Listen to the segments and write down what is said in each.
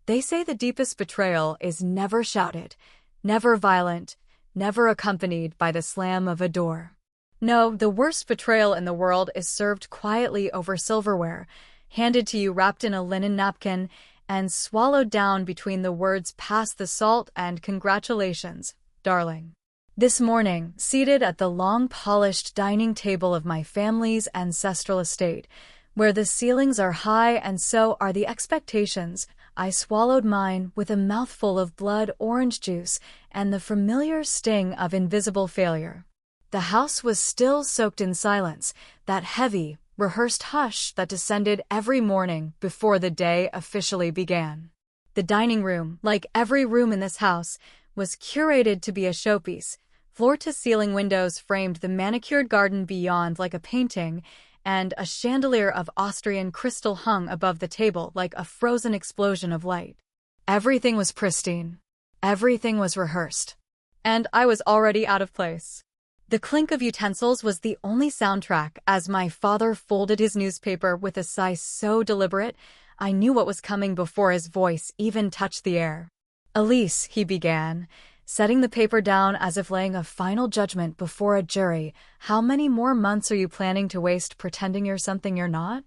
They say the deepest betrayal is never shouted, never violent, never accompanied by the slam of a door. No, the worst betrayal in the world is served quietly over silverware, handed to you wrapped in a linen napkin, and swallowed down between the words "pass the salt" and "congratulations, darling." This morning, seated at the long-polished dining table of my family's ancestral estate, where the ceilings are high and so are the expectations, I swallowed mine with a mouthful of blood orange juice and the familiar sting of invisible failure. The house was still soaked in silence, that heavy, rehearsed hush that descended every morning before the day officially began. The dining room, like every room in this house, was curated to be a showpiece. Floor-to-ceiling windows framed the manicured garden beyond like a painting, and a chandelier of Austrian crystal hung above the table like a frozen explosion of light. Everything was pristine. Everything was rehearsed. And I was already out of place. The clink of utensils was the only soundtrack as my father folded his newspaper with a sigh so deliberate, I knew what was coming before his voice even touched the air. "Elise," he began, setting the paper down as if laying a final judgment before a jury, "how many more months are you planning to waste pretending you're something you're not?"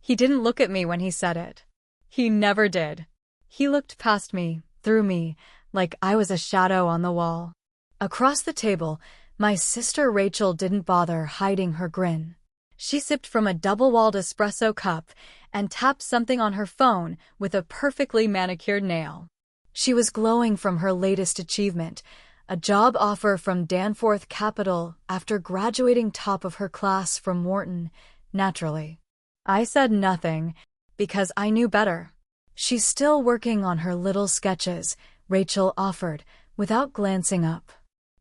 He didn't look at me when he said it. He never did. He looked past me, through me, like I was a shadow on the wall. Across the table, my sister Rachel didn't bother hiding her grin. She sipped from a double-walled espresso cup and tapped something on her phone with a perfectly manicured nail. She was glowing from her latest achievement, a job offer from Danforth Capital after graduating top of her class from Wharton, naturally. I said nothing, because I knew better. "She's still working on her little sketches," Rachel offered, without glancing up.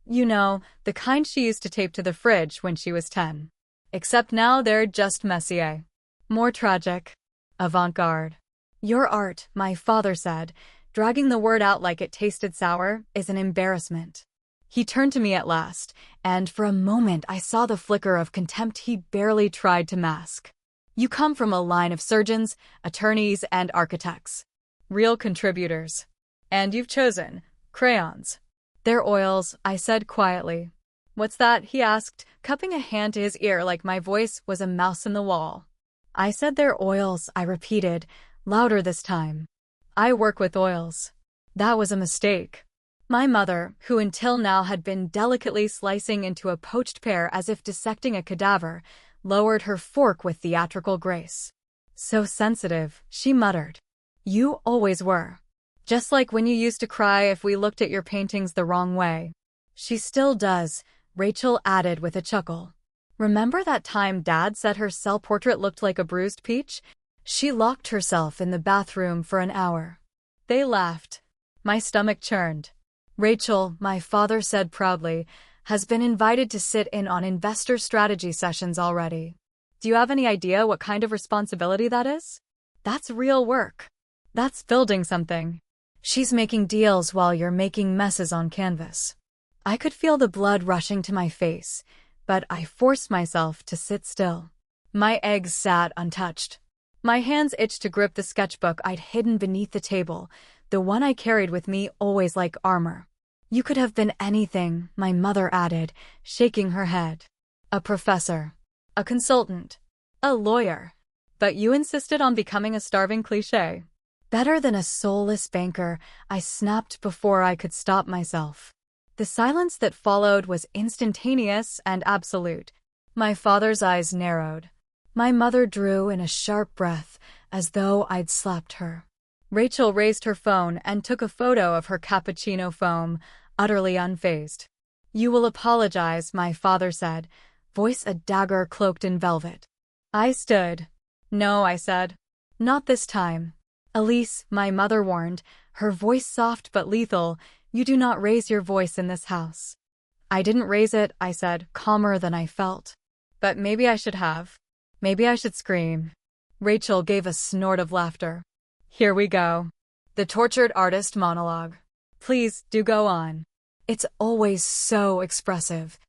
"You know, the kind she used to tape to the fridge when she was 10. Except now they're just Messier. More tragic. Avant-garde." "Your art," my father said, dragging the word out like it tasted sour, "is an embarrassment." He turned to me at last, and for a moment I saw the flicker of contempt he barely tried to mask. "You come from a line of surgeons, attorneys, and architects. Real contributors. And you've chosen crayons." "They're oils," I said quietly. "What's that?" he asked, cupping a hand to his ear like my voice was a mouse in the wall. "I said they're oils," I repeated, louder this time. "I work with oils." That was a mistake. My mother, who until now had been delicately slicing into a poached pear as if dissecting a cadaver, lowered her fork with theatrical grace. "So sensitive," she muttered. "You always were. Just like when you used to cry if we looked at your paintings the wrong way." "She still does," Rachel added with a chuckle. "Remember that time Dad said her cell portrait looked like a bruised peach? She locked herself in the bathroom for an hour." They laughed. My stomach churned. "Rachel," my father said proudly, "has been invited to sit in on investor strategy sessions already. Do you have any idea what kind of responsibility that is? That's real work. That's building something. She's making deals while you're making messes on canvas." I could feel the blood rushing to my face, but I forced myself to sit still. My eggs sat untouched. My hands itched to grip the sketchbook I'd hidden beneath the table, the one I carried with me always like armor. "You could have been anything," my mother added, shaking her head. "A professor. A consultant. A lawyer. But you insisted on becoming a starving cliché." "Better than a soulless banker," I snapped before I could stop myself. The silence that followed was instantaneous and absolute. My father's eyes narrowed. My mother drew in a sharp breath, as though I'd slapped her. Rachel raised her phone and took a photo of her cappuccino foam, utterly unfazed. "You will apologize," my father said, voice a dagger cloaked in velvet. I stood. "No," I said. "Not this time." "Elise," my mother warned, her voice soft but lethal, "you do not raise your voice in this house." "I didn't raise it," I said, calmer than I felt. "But maybe I should have. Maybe I should scream." Rachel gave a snort of laughter. "Here we go. The tortured artist monologue. Please, do go on. It's always so expressive."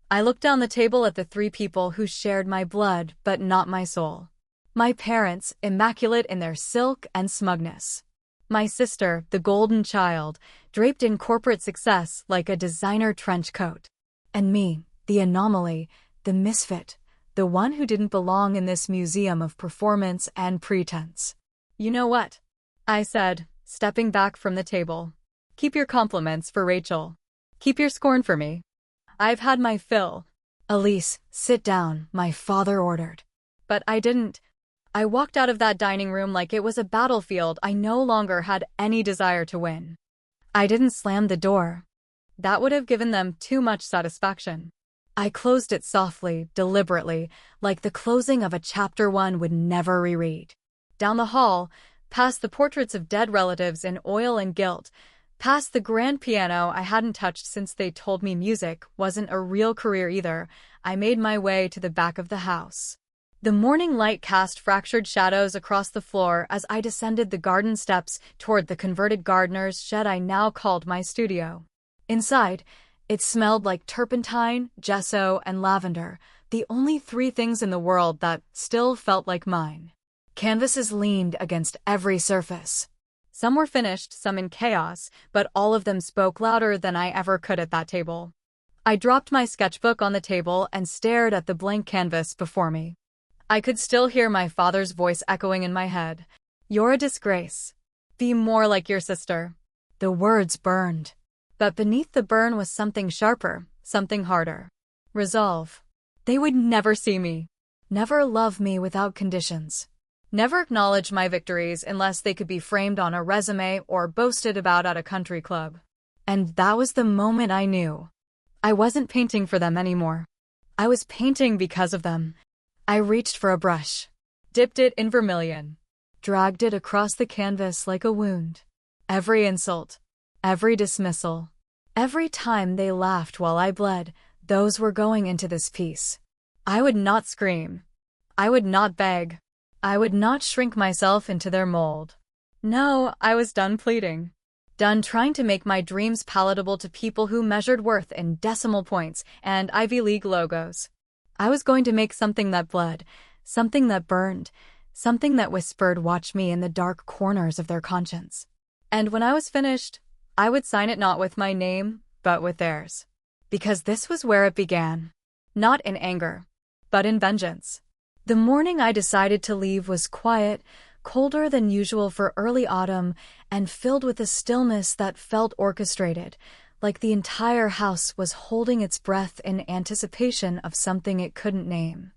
I looked down the table at the three people who shared my blood but not my soul. My parents, immaculate in their silk and smugness. My sister, the golden child, draped in corporate success like a designer trench coat. And me, the anomaly, the misfit, the one who didn't belong in this museum of performance and pretense. "You know what?" I said, stepping back from the table. "Keep your compliments for Rachel. Keep your scorn for me. I've had my fill." "Elise, sit down," my father ordered. But I didn't. I walked out of that dining room like it was a battlefield I no longer had any desire to win. I didn't slam the door. That would have given them too much satisfaction. I closed it softly, deliberately, like the closing of a chapter one would never reread. Down the hall, past the portraits of dead relatives in oil and gilt, past the grand piano I hadn't touched since they told me music wasn't a real career either, I made my way to the back of the house. The morning light cast fractured shadows across the floor as I descended the garden steps toward the converted gardener's shed I now called my studio. Inside, it smelled like turpentine, gesso, and lavender, the only three things in the world that still felt like mine. Canvases leaned against every surface. Some were finished, some in chaos, but all of them spoke louder than I ever could at that table. I dropped my sketchbook on the table and stared at the blank canvas before me. I could still hear my father's voice echoing in my head. "You're a disgrace. Be more like your sister." The words burned. But beneath the burn was something sharper, something harder. Resolve. They would never see me. Never love me without conditions. Never acknowledge my victories unless they could be framed on a resume or boasted about at a country club. And that was the moment I knew. I wasn't painting for them anymore. I was painting because of them. I reached for a brush, dipped it in vermilion, dragged it across the canvas like a wound. Every insult, every dismissal, every time they laughed while I bled, those were going into this piece. I would not scream. I would not beg. I would not shrink myself into their mold. No, I was done pleading. Done trying to make my dreams palatable to people who measured worth in decimal points and Ivy League logos. I was going to make something that bled, something that burned, something that whispered, "Watch me," in the dark corners of their conscience. And when I was finished, I would sign it not with my name, but with theirs. Because this was where it began. Not in anger, but in vengeance. The morning I decided to leave was quiet, colder than usual for early autumn, and filled with a stillness that felt orchestrated, like the entire house was holding its breath in anticipation of something it couldn't name.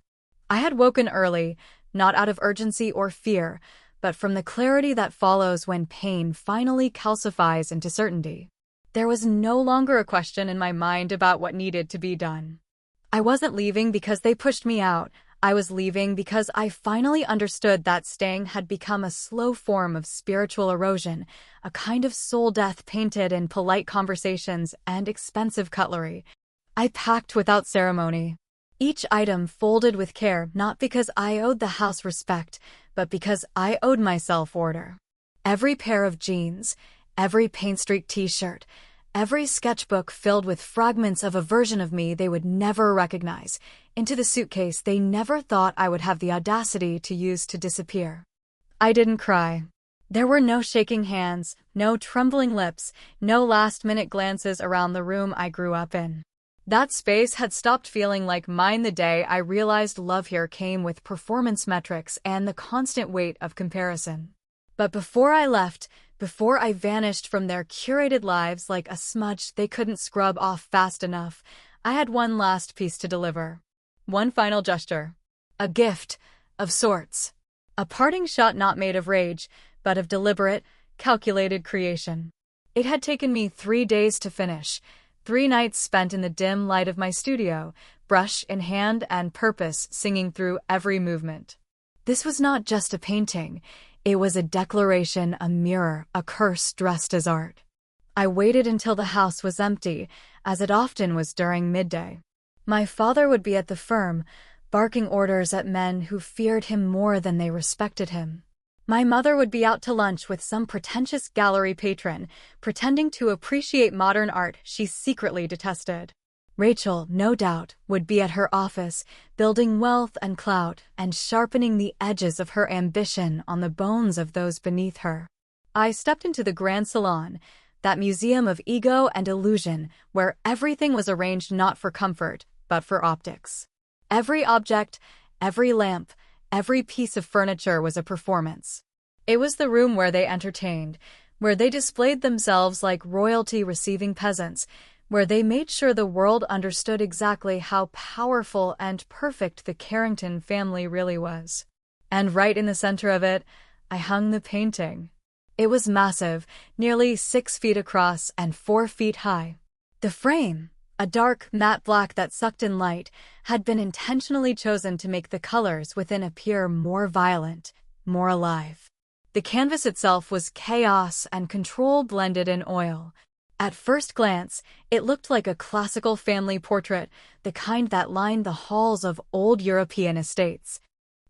I had woken early, not out of urgency or fear, but from the clarity that follows when pain finally calcifies into certainty. There was no longer a question in my mind about what needed to be done. I wasn't leaving because they pushed me out. I was leaving because I finally understood that staying had become a slow form of spiritual erosion, a kind of soul death painted in polite conversations and expensive cutlery. I packed without ceremony. Each item folded with care, not because I owed the house respect, but because I owed myself order. Every pair of jeans, every paint-streaked t-shirt, every sketchbook filled with fragments of a version of me they would never recognize, into the suitcase they never thought I would have the audacity to use to disappear. I didn't cry. There were no shaking hands, no trembling lips, no last-minute glances around the room I grew up in. That space had stopped feeling like mine the day I realized love here came with performance metrics and the constant weight of comparison. But before I left, before I vanished from their curated lives like a smudge they couldn't scrub off fast enough, I had one last piece to deliver. One final gesture. A gift, of sorts. A parting shot not made of rage, but of deliberate, calculated creation. It had taken me 3 days to finish, 3 nights spent in the dim light of my studio, brush in hand and purpose singing through every movement. This was not just a painting. It was a declaration, a mirror, a curse dressed as art. I waited until the house was empty, as it often was during midday. My father would be at the firm, barking orders at men who feared him more than they respected him. My mother would be out to lunch with some pretentious gallery patron, pretending to appreciate modern art she secretly detested. Rachel, no doubt, would be at her office, building wealth and clout, and sharpening the edges of her ambition on the bones of those beneath her. I stepped into the Grand Salon, that museum of ego and illusion where everything was arranged not for comfort, but for optics. Every object, every lamp, every piece of furniture was a performance. It was the room where they entertained, where they displayed themselves like royalty receiving peasants, where they made sure the world understood exactly how powerful and perfect the Carrington family really was. And right in the center of it, I hung the painting. It was massive, nearly 6 feet across and 4 feet high. The frame, a dark, matte black that sucked in light, had been intentionally chosen to make the colors within appear more violent, more alive. The canvas itself was chaos and control blended in oil. At first glance, it looked like a classical family portrait, the kind that lined the halls of old European estates.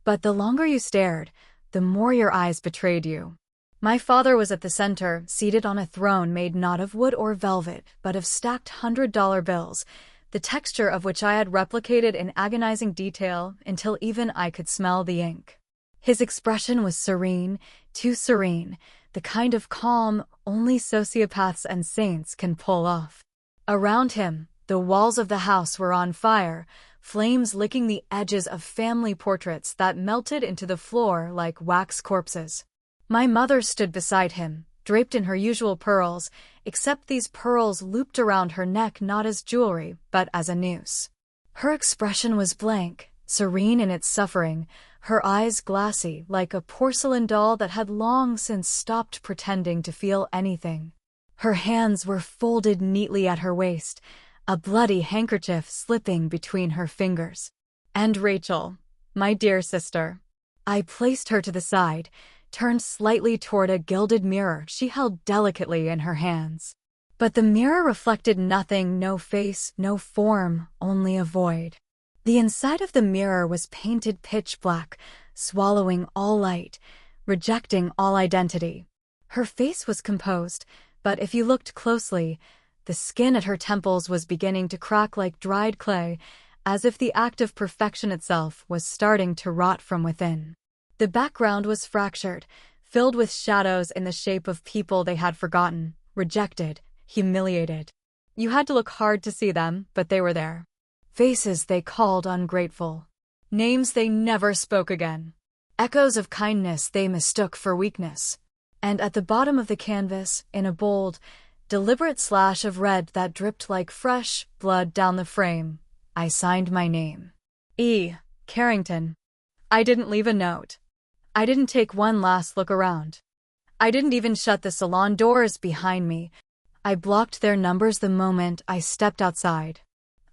But the longer you stared, the more your eyes betrayed you. My father was at the center, seated on a throne made not of wood or velvet, but of stacked $100 bills, the texture of which I had replicated in agonizing detail until even I could smell the ink. His expression was serene, too serene, the kind of calm only sociopaths and saints can pull off. Around him, the walls of the house were on fire, flames licking the edges of family portraits that melted into the floor like wax corpses. My mother stood beside him, draped in her usual pearls, except these pearls looped around her neck not as jewelry, but as a noose. Her expression was blank, serene in its suffering, her eyes glassy like a porcelain doll that had long since stopped pretending to feel anything. Her hands were folded neatly at her waist, a bloody handkerchief slipping between her fingers. And Rachel, my dear sister. I placed her to the side, turned slightly toward a gilded mirror she held delicately in her hands. But the mirror reflected nothing, no face, no form, only a void. The inside of the mirror was painted pitch black, swallowing all light, rejecting all identity. Her face was composed, but if you looked closely, the skin at her temples was beginning to crack like dried clay, as if the act of perfection itself was starting to rot from within. The background was fractured, filled with shadows in the shape of people they had forgotten, rejected, humiliated. You had to look hard to see them, but they were there. Faces they called ungrateful. Names they never spoke again. Echoes of kindness they mistook for weakness. And at the bottom of the canvas, in a bold, deliberate slash of red that dripped like fresh blood down the frame, I signed my name. E. Carrington. I didn't leave a note. I didn't take one last look around. I didn't even shut the salon doors behind me. I blocked their numbers the moment I stepped outside.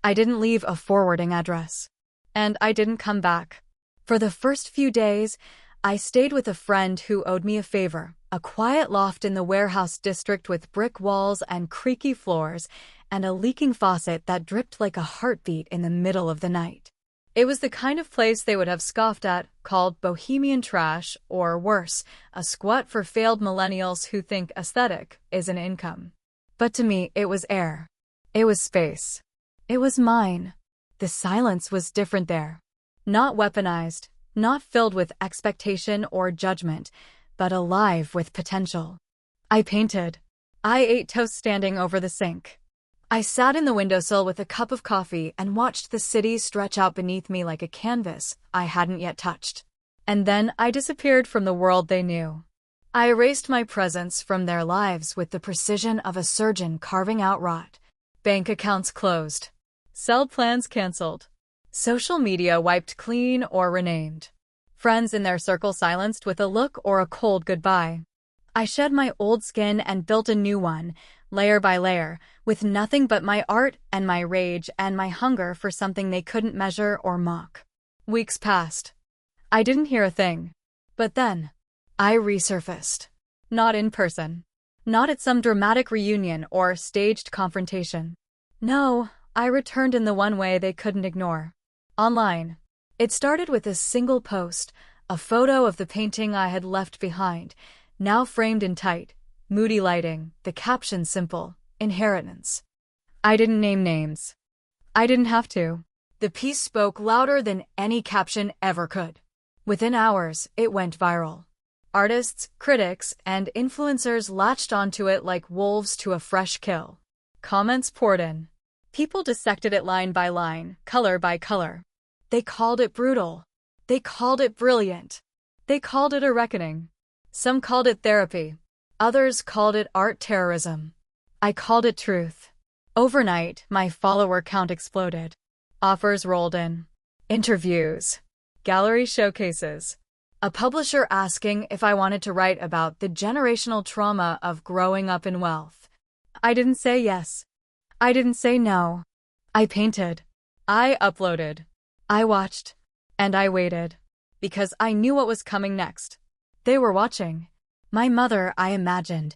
I didn't leave a forwarding address. And I didn't come back. For the first few days, I stayed with a friend who owed me a favor, a quiet loft in the warehouse district with brick walls and creaky floors, and a leaking faucet that dripped like a heartbeat in the middle of the night. It was the kind of place they would have scoffed at, called bohemian trash, or worse, a squat for failed millennials who think aesthetic is an income. But to me, it was air. It was space. It was mine. The silence was different there. Not weaponized, not filled with expectation or judgment, but alive with potential. I painted. I ate toast standing over the sink. I sat in the windowsill with a cup of coffee and watched the city stretch out beneath me like a canvas I hadn't yet touched. And then I disappeared from the world they knew. I erased my presence from their lives with the precision of a surgeon carving out rot. Bank accounts closed. Cell plans canceled. Social media wiped clean or renamed. Friends in their circle silenced with a look or a cold goodbye. I shed my old skin and built a new one, layer by layer, with nothing but my art and my rage and my hunger for something they couldn't measure or mock. Weeks passed. I didn't hear a thing. But then, I resurfaced. Not in person. Not at some dramatic reunion or staged confrontation. No, I returned in the one way they couldn't ignore. Online. It started with a single post, a photo of the painting I had left behind, now framed in tight, moody lighting, the caption simple, inheritance. I didn't name names. I didn't have to. The piece spoke louder than any caption ever could. Within hours, it went viral. Artists, critics, and influencers latched onto it like wolves to a fresh kill. Comments poured in. People dissected it line by line, color by color. They called it brutal. They called it brilliant. They called it a reckoning. Some called it therapy. Others called it art terrorism. I called it truth. Overnight, my follower count exploded. Offers rolled in. Interviews. Gallery showcases. A publisher asking if I wanted to write about the generational trauma of growing up in wealth. I didn't say yes. I didn't say no. I painted. I uploaded. I watched. And I waited. Because I knew what was coming next. They were watching. My mother, I imagined,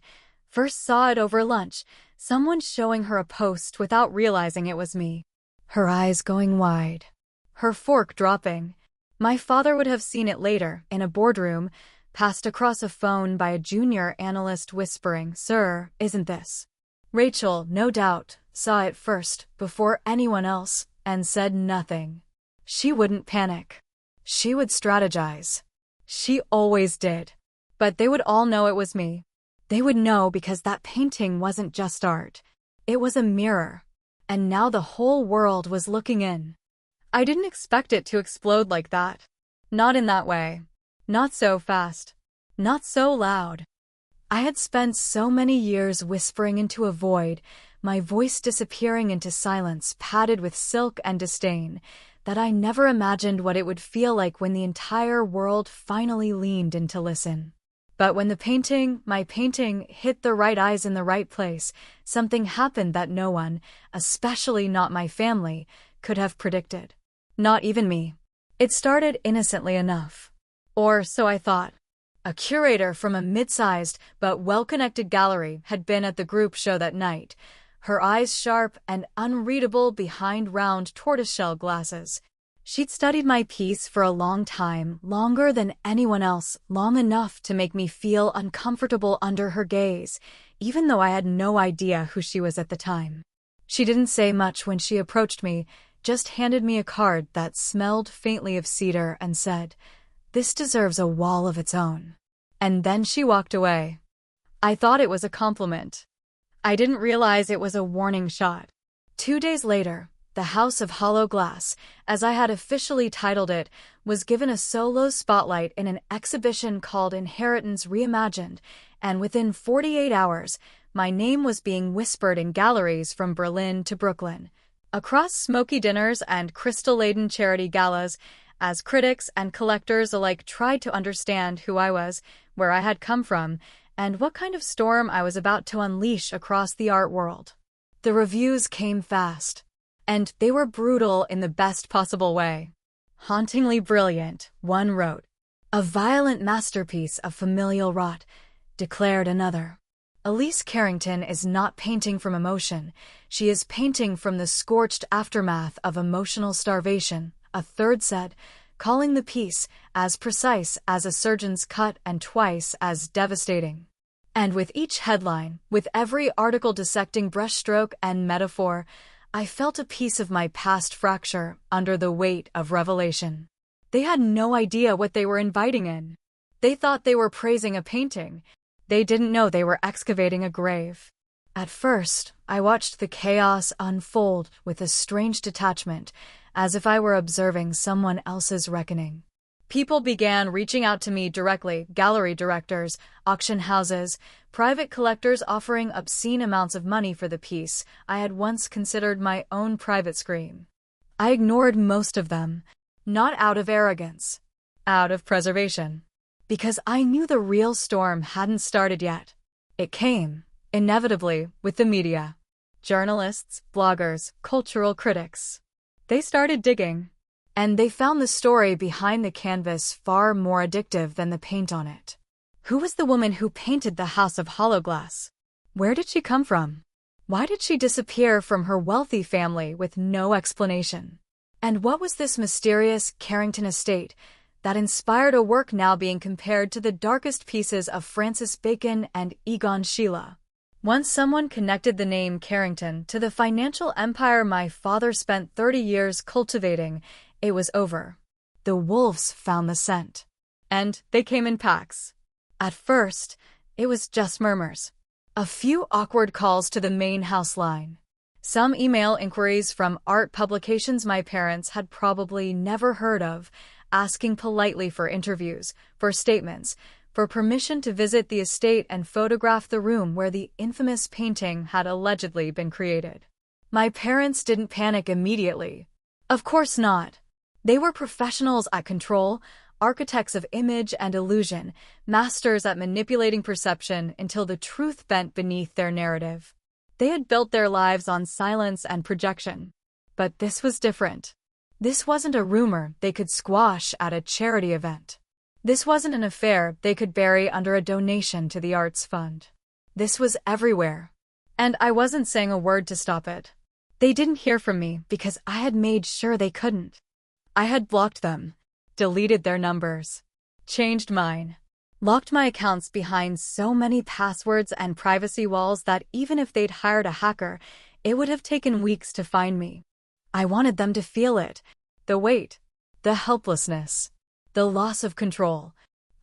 first saw it over lunch, someone showing her a post without realizing it was me. Her eyes going wide. Her fork dropping. My father would have seen it later, in a boardroom, passed across a phone by a junior analyst whispering, "Sir, isn't this?" Rachel, no doubt, saw it first, before anyone else, and said nothing. She wouldn't panic. She would strategize. She always did. But they would all know it was me. They would know because that painting wasn't just art. It was a mirror. And now the whole world was looking in. I didn't expect it to explode like that. Not in that way. Not so fast. Not so loud. I had spent so many years whispering into a void, my voice disappearing into silence padded with silk and disdain, that I never imagined what it would feel like when the entire world finally leaned in to listen. But when my painting, hit the right eyes in the right place, something happened that no one, especially not my family, could have predicted. Not even me. It started innocently enough. Or so I thought. A curator from a mid-sized but well-connected gallery had been at the group show that night, her eyes sharp and unreadable behind round tortoiseshell glasses. She'd studied my piece for a long time, longer than anyone else, long enough to make me feel uncomfortable under her gaze, even though I had no idea who she was at the time. She didn't say much when she approached me, just handed me a card that smelled faintly of cedar and said, "This deserves a wall of its own." And then she walked away. I thought it was a compliment. I didn't realize it was a warning shot. 2 days later, the House of Hollow Glass, as I had officially titled it, was given a solo spotlight in an exhibition called Inheritance Reimagined, and within 48 hours, my name was being whispered in galleries from Berlin to Brooklyn. Across smoky dinners and crystal-laden charity galas, as critics and collectors alike tried to understand who I was, where I had come from, and what kind of storm I was about to unleash across the art world. The reviews came fast. And they were brutal in the best possible way. Hauntingly brilliant, one wrote. A violent masterpiece of familial rot, declared another. Elise Carrington is not painting from emotion. She is painting from the scorched aftermath of emotional starvation, a third said, calling the piece as precise as a surgeon's cut and twice as devastating. And with each headline, with every article dissecting brushstroke and metaphor, I felt a piece of my past fracture under the weight of revelation. They had no idea what they were inviting in. They thought they were praising a painting. They didn't know they were excavating a grave. At first, I watched the chaos unfold with a strange detachment, as if I were observing someone else's reckoning. People began reaching out to me directly, gallery directors, auction houses, private collectors offering obscene amounts of money for the piece I had once considered my own private scream. I ignored most of them, not out of arrogance, out of preservation, because I knew the real storm hadn't started yet. It came, inevitably, with the media. Journalists, bloggers, cultural critics. They started digging. And they found the story behind the canvas far more addictive than the paint on it. Who was the woman who painted the House of Hollow Glass? Where did she come from? Why did she disappear from her wealthy family with no explanation? And what was this mysterious Carrington estate that inspired a work now being compared to the darkest pieces of Francis Bacon and Egon Schiele? Once someone connected the name Carrington to the financial empire my father spent 30 years cultivating, it was over. The wolves found the scent. And they came in packs. At first, it was just murmurs. A few awkward calls to the main house line. Some email inquiries from art publications my parents had probably never heard of, asking politely for interviews, for statements, for permission to visit the estate and photograph the room where the infamous painting had allegedly been created. My parents didn't panic immediately. Of course not. They were professionals at control, architects of image and illusion, masters at manipulating perception until the truth bent beneath their narrative. They had built their lives on silence and projection. But this was different. This wasn't a rumor they could squash at a charity event. This wasn't an affair they could bury under a donation to the arts fund. This was everywhere. And I wasn't saying a word to stop it. They didn't hear from me because I had made sure they couldn't. I had blocked them, deleted their numbers, changed mine, locked my accounts behind so many passwords and privacy walls that even if they'd hired a hacker, it would have taken weeks to find me. I wanted them to feel it, the weight, the helplessness, the loss of control.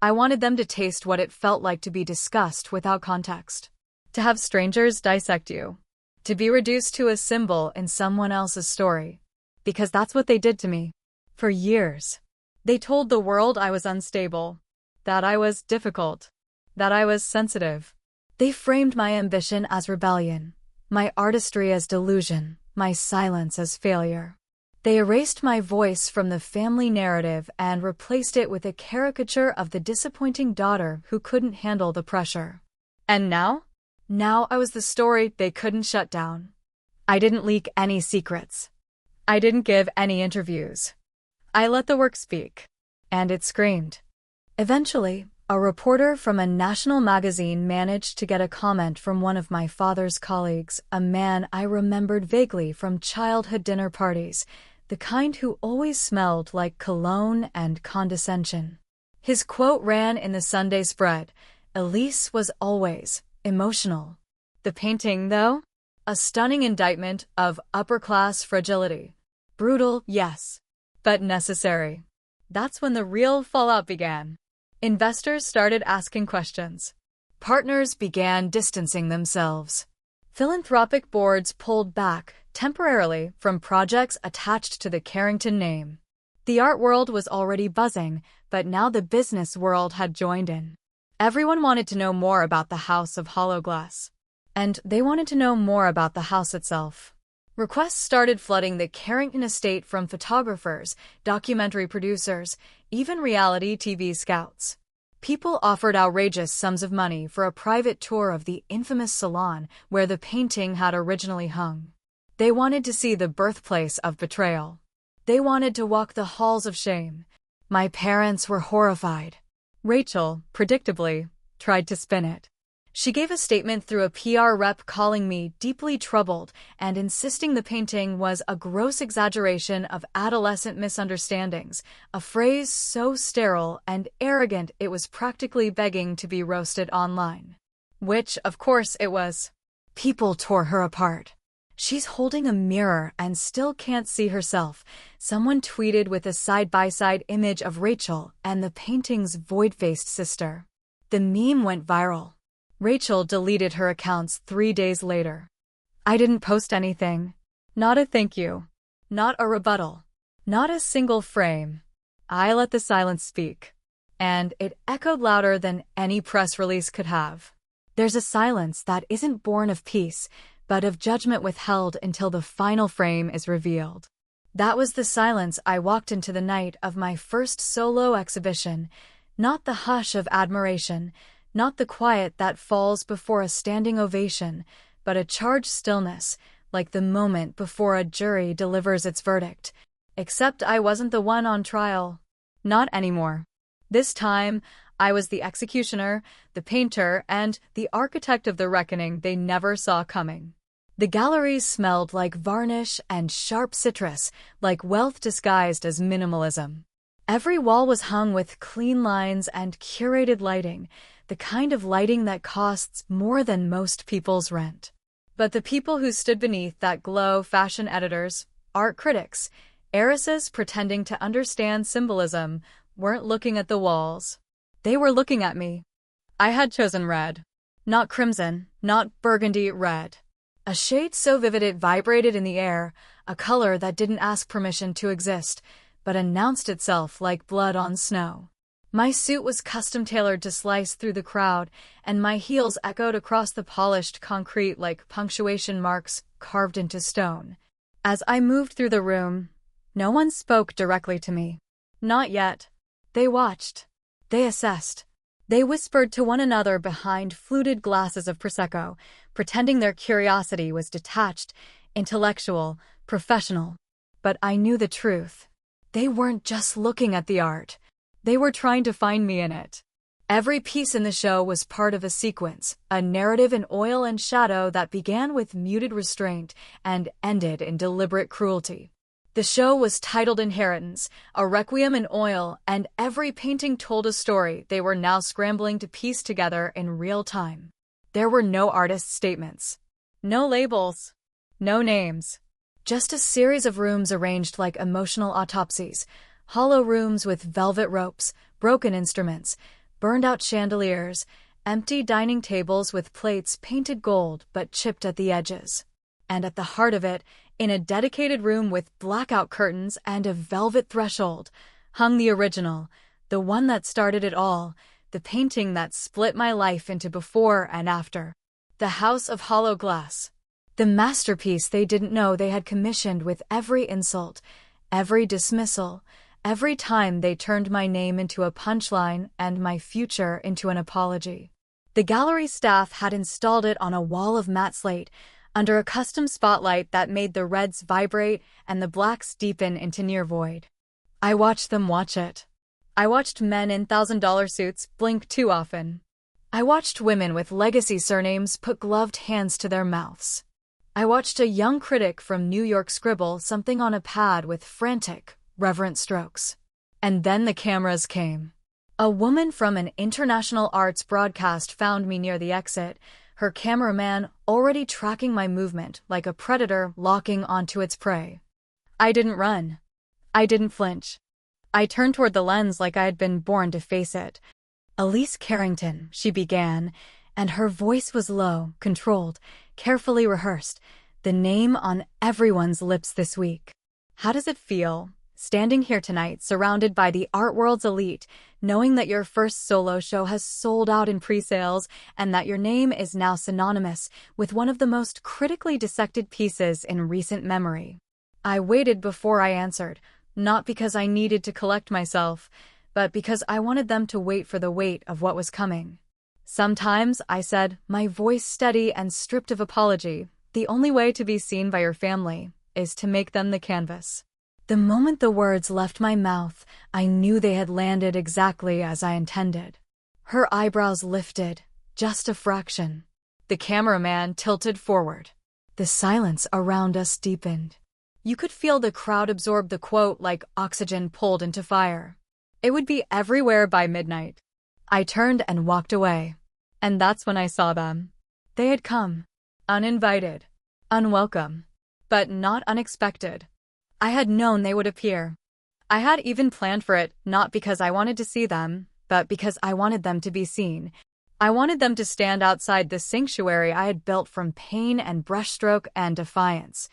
I wanted them to taste what it felt like to be discussed without context, to have strangers dissect you, to be reduced to a symbol in someone else's story, because that's what they did to me. For years, they told the world I was unstable, that I was difficult, that I was sensitive. They framed my ambition as rebellion, my artistry as delusion, my silence as failure. They erased my voice from the family narrative and replaced it with a caricature of the disappointing daughter who couldn't handle the pressure. And now? Now I was the story they couldn't shut down. I didn't leak any secrets. I didn't give any interviews. I let the work speak. And it screamed. Eventually, a reporter from a national magazine managed to get a comment from one of my father's colleagues, a man I remembered vaguely from childhood dinner parties, the kind who always smelled like cologne and condescension. His quote ran in the Sunday spread, "Elise was always emotional." The painting, though? A stunning indictment of upper-class fragility. Brutal, yes, but necessary. That's when the real fallout began. Investors started asking questions. Partners began distancing themselves. Philanthropic boards pulled back, temporarily, from projects attached to the Carrington name. The art world was already buzzing, but now the business world had joined in. Everyone wanted to know more about the House of Hollow Glass. And they wanted to know more about the house itself. Requests started flooding the Carrington estate from photographers, documentary producers, even reality TV scouts. People offered outrageous sums of money for a private tour of the infamous salon where the painting had originally hung. They wanted to see the birthplace of betrayal. They wanted to walk the halls of shame. My parents were horrified. Rachel, predictably, tried to spin it. She gave a statement through a PR rep calling me deeply troubled and insisting the painting was a gross exaggeration of adolescent misunderstandings, a phrase so sterile and arrogant it was practically begging to be roasted online. Which, of course, it was. People tore her apart. "She's holding a mirror and still can't see herself," someone tweeted with a side-by-side image of Rachel and the painting's void-faced sister. The meme went viral. Rachel deleted her accounts 3 days later. I didn't post anything. Not a thank you. Not a rebuttal. Not a single frame. I let the silence speak. And it echoed louder than any press release could have. There's a silence that isn't born of peace, but of judgment withheld until the final frame is revealed. That was the silence I walked into the night of my first solo exhibition, not the hush of admiration, not the quiet that falls before a standing ovation, but a charged stillness, like the moment before a jury delivers its verdict. Except I wasn't the one on trial. Not anymore. This time, I was the executioner, the painter, and the architect of the reckoning they never saw coming. The galleries smelled like varnish and sharp citrus, like wealth disguised as minimalism. Every wall was hung with clean lines and curated lighting, the kind of lighting that costs more than most people's rent. But the people who stood beneath that glow, fashion editors, art critics, heiresses pretending to understand symbolism, weren't looking at the walls. They were looking at me. I had chosen red. Not crimson, not burgundy red. A shade so vivid it vibrated in the air, a color that didn't ask permission to exist, but announced itself like blood on snow. My suit was custom-tailored to slice through the crowd, and my heels echoed across the polished concrete like punctuation marks carved into stone. As I moved through the room, no one spoke directly to me. Not yet. They watched. They assessed. They whispered to one another behind fluted glasses of Prosecco, pretending their curiosity was detached, intellectual, professional. But I knew the truth. They weren't just looking at the art. They were trying to find me in it. Every piece in the show was part of a sequence, a narrative in oil and shadow that began with muted restraint and ended in deliberate cruelty. The show was titled Inheritance, a requiem in oil, and every painting told a story they were now scrambling to piece together in real time. There were no artist statements. No labels. No names. Just a series of rooms arranged like emotional autopsies. Hollow rooms with velvet ropes, broken instruments, burned-out chandeliers, empty dining tables with plates painted gold but chipped at the edges. And at the heart of it, in a dedicated room with blackout curtains and a velvet threshold, hung the original, the one that started it all, the painting that split my life into before and after. The House of Hollow Glass. The masterpiece they didn't know they had commissioned with every insult, every dismissal, every time they turned my name into a punchline and my future into an apology. The gallery staff had installed it on a wall of matte slate, under a custom spotlight that made the reds vibrate and the blacks deepen into near void. I watched them watch it. I watched men in $1,000 suits blink too often. I watched women with legacy surnames put gloved hands to their mouths. I watched a young critic from New York scribble something on a pad with frantic, reverent strokes. And then the cameras came. A woman from an international arts broadcast found me near the exit, her cameraman already tracking my movement like a predator locking onto its prey. I didn't run. I didn't flinch. I turned toward the lens like I had been born to face it. "Elise Carrington," she began, and her voice was low, controlled, carefully rehearsed, the name on everyone's lips this week. "How does it feel, standing here tonight surrounded by the art world's elite, knowing that your first solo show has sold out in pre-sales and that your name is now synonymous with one of the most critically dissected pieces in recent memory?" I waited before I answered, not because I needed to collect myself, but because I wanted them to wait for the weight of what was coming. "Sometimes," I said, my voice steady and stripped of apology, "the only way to be seen by your family is to make them the canvas." The moment the words left my mouth, I knew they had landed exactly as I intended. Her eyebrows lifted, just a fraction. The cameraman tilted forward. The silence around us deepened. You could feel the crowd absorb the quote like oxygen pulled into fire. It would be everywhere by midnight. I turned and walked away. And that's when I saw them. They had come. Uninvited. Unwelcome. But not unexpected. I had known they would appear. I had even planned for it, not because I wanted to see them, but because I wanted them to be seen. I wanted them to stand outside the sanctuary I had built from pain and brushstroke and defiance.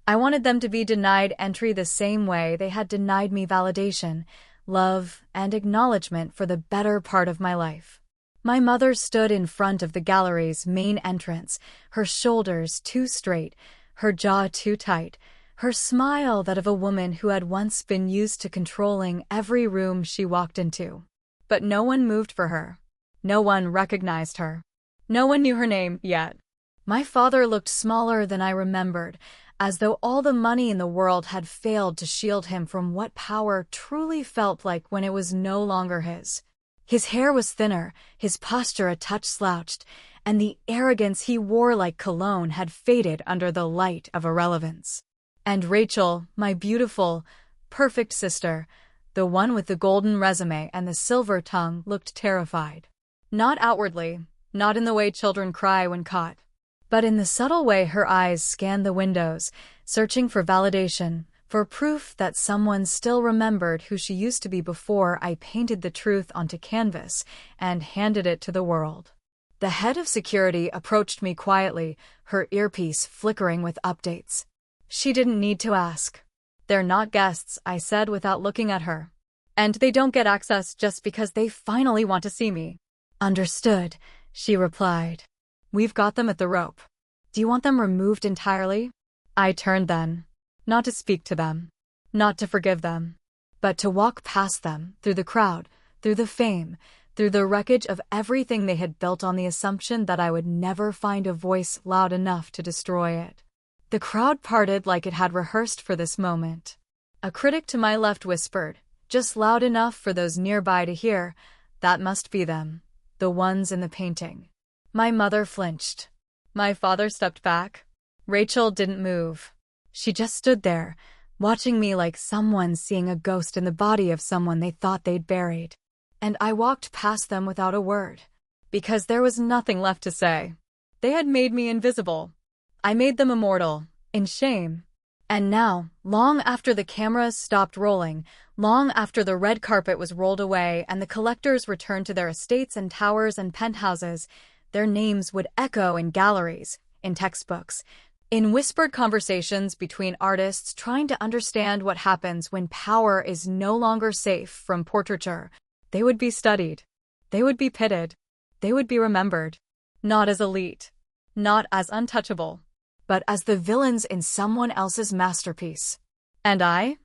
I wanted them to be denied entry the same way they had denied me validation, love, and acknowledgement for the better part of my life. My mother stood in front of the gallery's main entrance, her shoulders too straight, her jaw too tight, her smile that of a woman who had once been used to controlling every room she walked into. But no one moved for her. No one recognized her. No one knew her name yet. My father looked smaller than I remembered, as though all the money in the world had failed to shield him from what power truly felt like when it was no longer his. His hair was thinner, his posture a touch slouched, and the arrogance he wore like cologne had faded under the light of irrelevance. And Rachel, my beautiful, perfect sister, the one with the golden resume and the silver tongue, looked terrified. Not outwardly, not in the way children cry when caught, but in the subtle way her eyes scanned the windows, searching for validation, for proof that someone still remembered who she used to be before I painted the truth onto canvas and handed it to the world. The head of security approached me quietly, her earpiece flickering with updates. She didn't need to ask. "They're not guests," I said without looking at her. "And they don't get access just because they finally want to see me." "Understood," she replied. "We've got them at the rope. Do you want them removed entirely?" I turned then. Not to speak to them. Not to forgive them. But to walk past them, through the crowd, through the fame, through the wreckage of everything they had built on the assumption that I would never find a voice loud enough to destroy it. The crowd parted like it had rehearsed for this moment. A critic to my left whispered, just loud enough for those nearby to hear, "That must be them, the ones in the painting." My mother flinched. My father stepped back. Rachel didn't move. She just stood there, watching me like someone seeing a ghost in the body of someone they thought they'd buried. And I walked past them without a word, because there was nothing left to say. They had made me invisible. I made them immortal, in shame. And now, long after the cameras stopped rolling, long after the red carpet was rolled away and the collectors returned to their estates and towers and penthouses, their names would echo in galleries, in textbooks, in whispered conversations between artists trying to understand what happens when power is no longer safe from portraiture. They would be studied. They would be pitted. They would be remembered. Not as elite. Not as untouchable. But as the villains in someone else's masterpiece. And I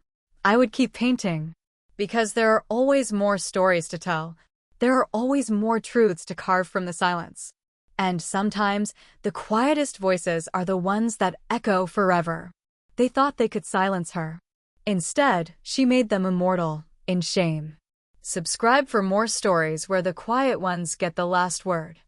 would keep painting. Because there are always more stories to tell. There are always more truths to carve from the silence. And sometimes, the quietest voices are the ones that echo forever. They thought they could silence her. Instead, she made them immortal, in shame. Subscribe for more stories where the quiet ones get the last word.